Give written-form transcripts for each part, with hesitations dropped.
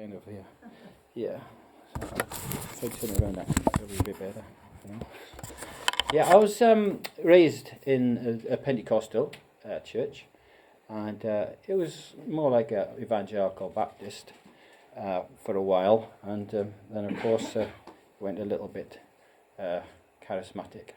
Kind of, yeah. Yeah. If I turn around, that'll be a bit better. You know? Yeah, I was raised in a Pentecostal church, and it was more like an evangelical Baptist for a while, and then of course went a little bit charismatic.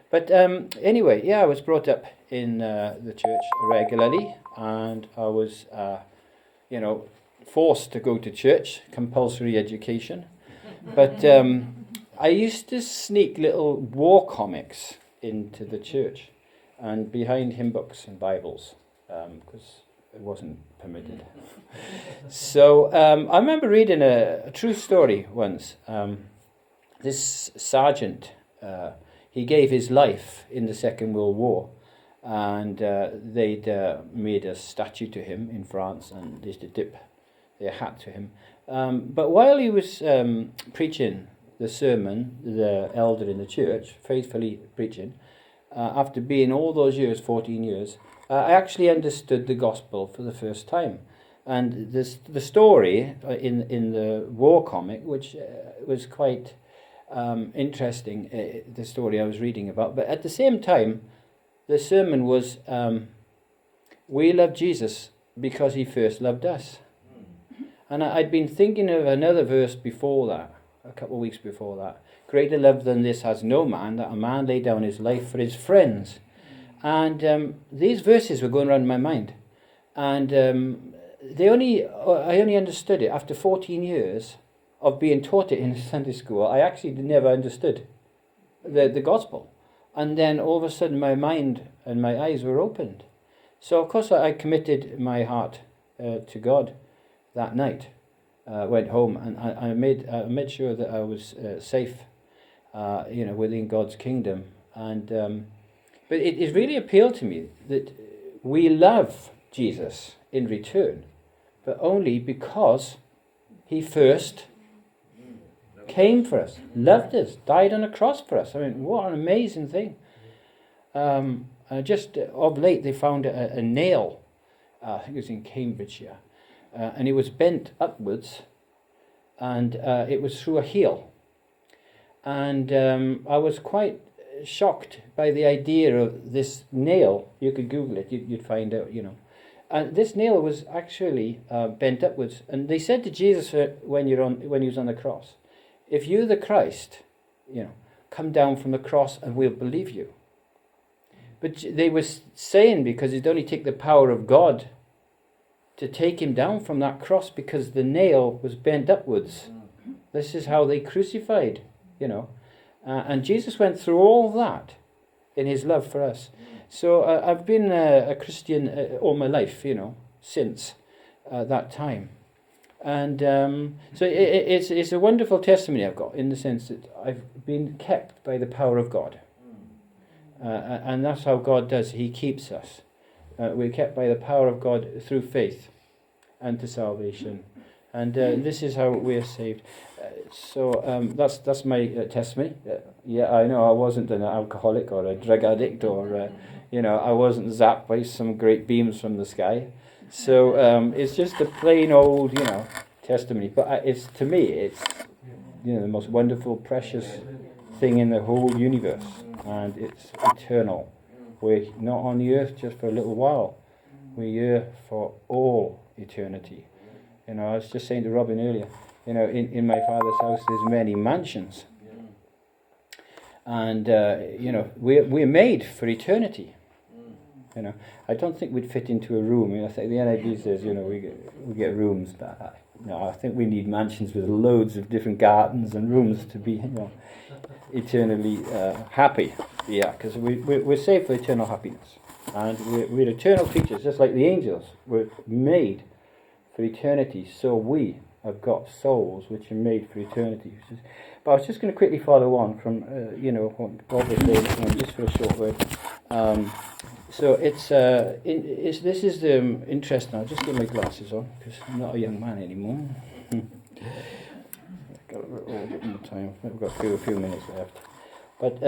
But anyway, yeah, I was brought up in the church regularly, and I was, forced to go to church, compulsory education. But I used to sneak little war comics into the church and behind hymn books and Bibles, because it wasn't permitted. So I remember reading a true story once. This sergeant, he gave his life in the Second World War, and they'd made a statue to him in France, and they used to dip their hat to him. But while he was preaching the sermon, the elder in the church, faithfully preaching, after being all those years, 14 years, I actually understood the gospel for the first time. And the story in the war comic, which was quite interesting, the story I was reading about, but at the same time, the sermon was, we love Jesus because he first loved us. And I'd been thinking of another verse before that, a couple of weeks before that. Greater love than this has no man, that a man lay down his life for his friends. And these verses were going around my mind. And I only understood it after 14 years of being taught it in Sunday school. I actually never understood the gospel. And then all of a sudden my mind and my eyes were opened. So of course I committed my heart to God that night. Went home and I made sure that I was safe, within God's kingdom. And but it really appealed to me that we love Jesus in return, but only because he first came for us, loved us, died on a cross for us. I mean, what an amazing thing. Just of late they found a nail, I think it was in Cambridgeshire, and it was bent upwards, and it was through a heel. And I was quite shocked by the idea of this nail. You could Google it, you'd find out, And this nail was actually bent upwards. And they said to Jesus when he was on the cross, if you're the Christ, come down from the cross and we'll believe you. But they were saying because it'd only take the power of God to take him down from that cross, because the nail was bent upwards. This is how they crucified, and Jesus went through all that in his love for us. So I've been a Christian all my life, since that time. And so it's a wonderful testimony I've got, in the sense that I've been kept by the power of God. And that's how God does. He keeps us. We're kept by the power of God through faith unto salvation. And this is how we're saved. So that's my testimony. Yeah, I know I wasn't an alcoholic or a drug addict, or I wasn't zapped by some great beams from the sky. So it's just a plain old, testimony. But it's to me, it's the most wonderful, precious thing in the whole universe, and it's eternal. We're not on the earth just for a little while. We're here for all eternity. I was just saying to Robin earlier, in my Father's house there's many mansions. And, we're made for eternity. I don't think we'd fit into a room. I think the NIV says, we get rooms, but I think we need mansions with loads of different gardens and rooms to be, eternally happy. Yeah, because we're saved for eternal happiness. And we're eternal creatures, just like the angels. We're made for eternity, so we have got souls which are made for eternity. But I was just going to quickly follow on from, what Bob was saying, just for a short word. So this is interesting. I'll just get my glasses on, because I'm not a young man anymore. I've got a little bit more time. We've got a few minutes left. But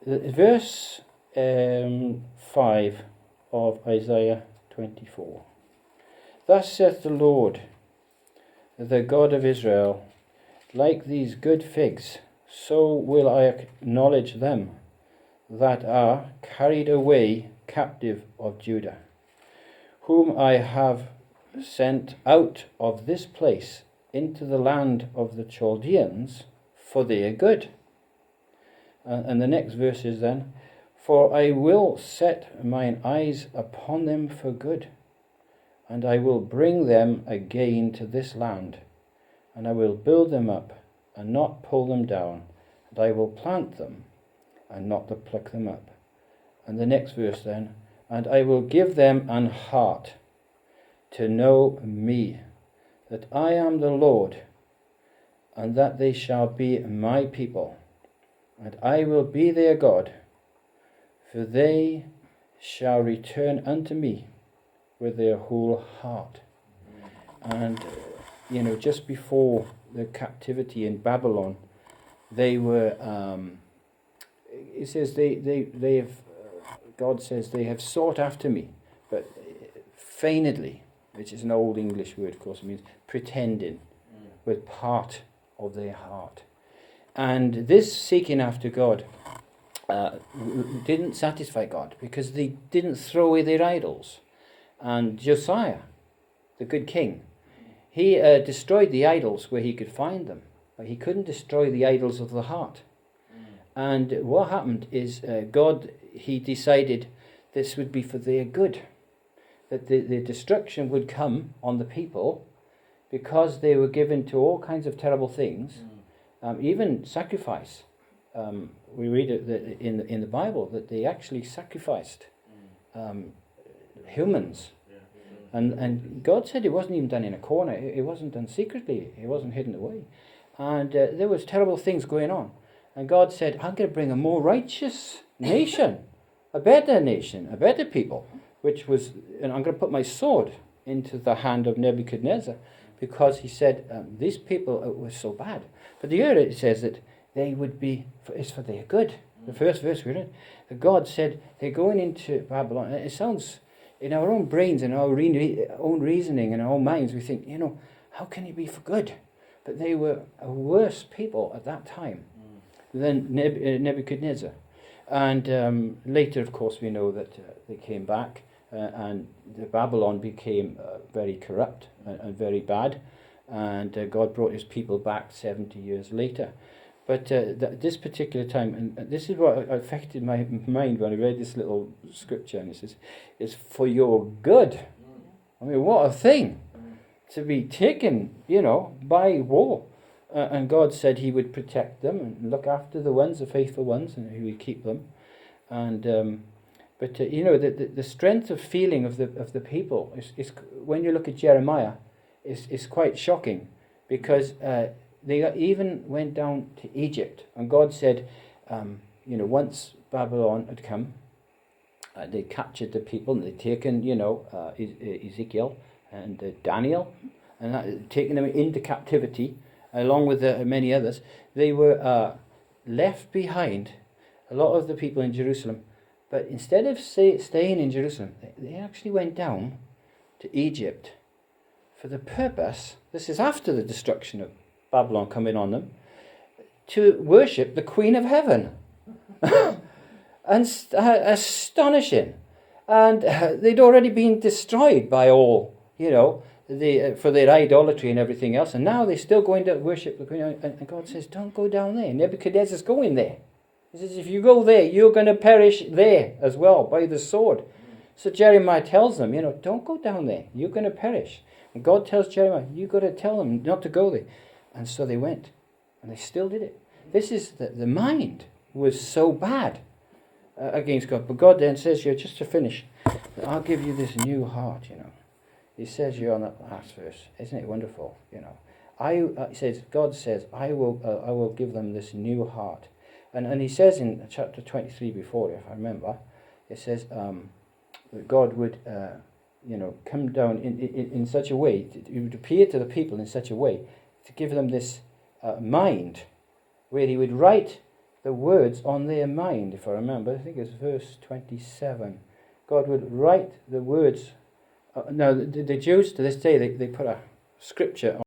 verse 5 of Isaiah 24. Thus saith the Lord, the God of Israel, like these good figs, so will I acknowledge them that are carried away captive of Judah, whom I have sent out of this place into the land of the Chaldeans for their good. And the next verse is then, for I will set mine eyes upon them for good, and I will bring them again to this land, and I will build them up and not pull them down, and I will plant them and not to pluck them up. And the next verse then, and I will give them an heart to know me, that I am the Lord, and that they shall be my people, and I will be their God, for they shall return unto me with their whole heart. And, just before the captivity in Babylon, they were, it says they have, God says they have sought after me, but feignedly, which is an old English word, of course, it means pretending with part of their heart. And this seeking after God didn't satisfy God, because they didn't throw away their idols. And Josiah, the good king, he destroyed the idols where he could find them, but he couldn't destroy the idols of the heart. And what happened is God, he decided this would be for their good, that the destruction would come on the people because they were given to all kinds of terrible things, even sacrifice. We read it in the Bible that they actually sacrificed humans. And God said it wasn't even done in a corner. It wasn't done secretly. It wasn't hidden away. And there was terrible things going on. And God said, I'm going to bring a more righteous nation, a better people, which was, and I'm going to put my sword into the hand of Nebuchadnezzar, because he said, these people were so bad. But the other, it says that they would be, it's for their good. The first verse we read, that God said they're going into Babylon. It sounds, in our own brains and our own reasoning and our own minds, we think, how can it be for good? But they were a worse people at that time than Nebuchadnezzar. And later, of course, we know that they came back and Babylon became very corrupt and very bad. And God brought his people back 70 years later. But this particular time, and this is what affected my mind when I read this little scripture, and it says, it's for your good. I mean, what a thing to be taken, by war. And God said he would protect them and look after the ones, the faithful ones, and he would keep them. And the strength of feeling of the people is when you look at Jeremiah, is quite shocking, because they even went down to Egypt, and God said, once Babylon had come, they captured the people, and they'd taken, Ezekiel and Daniel, and taken them into captivity, along with many others. They were left behind, a lot of the people in Jerusalem, but instead of staying in Jerusalem, they actually went down to Egypt for the purpose, this is after the destruction of Babylon coming on them, to worship the Queen of Heaven. And astonishing. And they'd already been destroyed by all, for their idolatry and everything else. And now they're still going to worship the Queen. And God says, don't go down there. Nebuchadnezzar's going there. He says, if you go there, you're going to perish there as well by the sword. So Jeremiah tells them, don't go down there. You're going to perish. And God tells Jeremiah, you've got to tell them not to go there. And so they went. And they still did it. This is the mind was so bad against God. But God then says here, just to finish, I'll give you this new heart, He says here on that last verse, isn't it wonderful, God says, I will give them this new heart. And he says in chapter 23 before, if I remember, it says that God would, come down in such a way, he would appear to the people in such a way to give them this mind, where he would write the words on their mind, if I remember. I think it's verse 27. God would write the words. Now, the Jews to this day, they put a scripture on